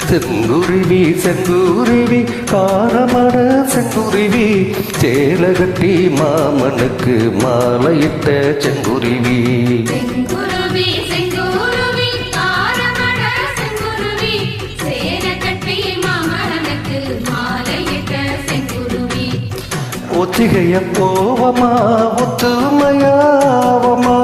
செங்குருவி செங்குருவி காரமட செங்குருவி சேல கட்டி மாமனுக்கு மாலையிட்ட செங்குருவி செங்குருவி செங்குருவி காரமட செங்குருவி சேல கட்டி மாமனுக்கு மாலையிட்ட செங்குருவி ஒத்திகைய போவமா ஒத்துமையாவமா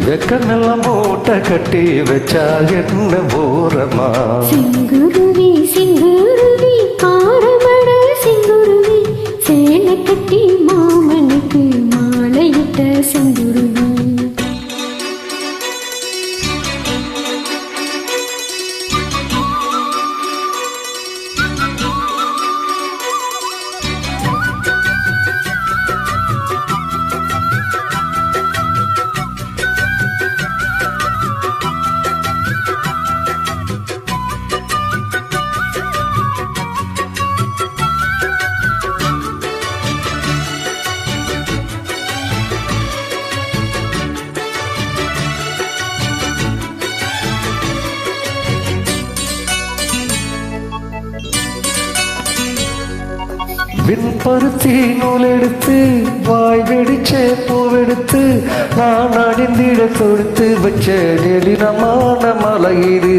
வெக்கமெல்லாம் மூட்டை கட்டி வச்சா என்ன போறமா செங்குருவி செங்குருவி காரமட செங்குருவி சேல கட்டி மாமனுக்கு மாலையிட்ட செங்குருவி விண்பருத்தி நூல் எடுத்து வாய் வெடிச்ச பூவெடுத்து நான் அடிந்திட தொடுத்து வச்ச நெலினமான மலையிரு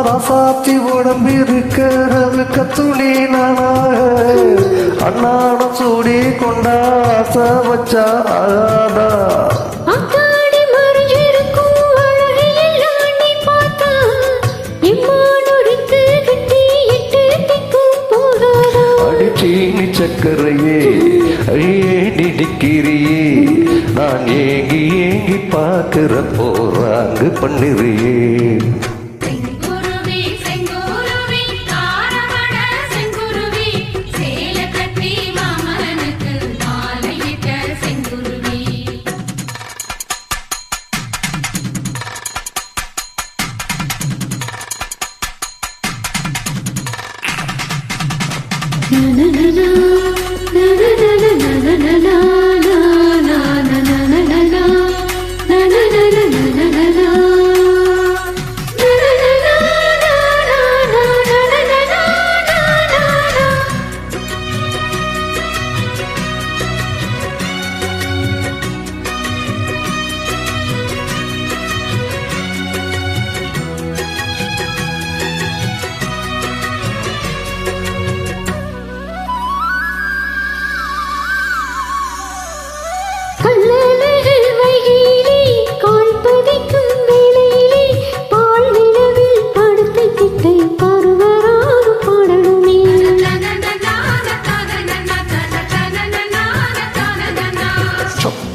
ராசாத்தி உடம்பு இருக்கிறதுக்கு துணி நானாக அண்ணாட சூடி கொண்டாச வச்சா அழாதா அடிச்சீனி சக்கரையே அழியே நிற்கிறியே நான் ஏங்கி ஏங்கி பார்க்கிற போறாங்கு பண்ணுறியே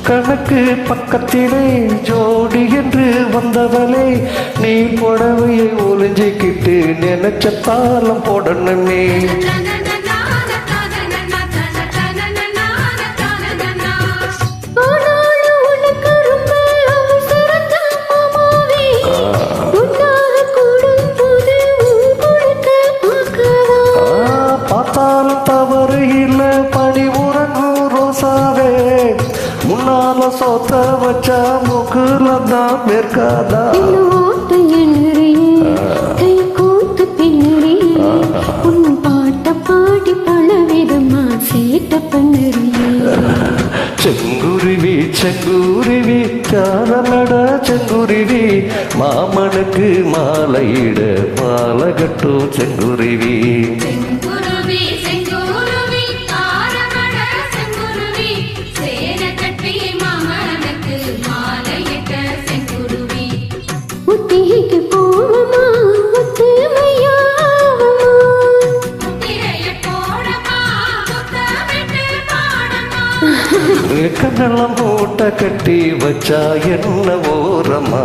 கணக்கு பக்கத்திலே ஜோடி என்று வந்தவளே நீ புடவையை ஒளிஞ்சிக்கிட்டு நினைச்ச தாளம் போடணுமே பார்த்தாலும் தவறு இல்லை பணி உறங்கும் ரோசாவே முன்னால சோத்த வச்சா முக்குல தான் மேற்காதா பாடி பலவிதமா சேட்ட பண்ணுறியே செங்குருவி செங்குருவி காரமட செங்குருவி மாமனுக்கு மாலையிட மாலை கட்டும் செங்குருவி கண்ணெல்லாம் மூட்டை கட்டி வச்சா என்ன ஓரமா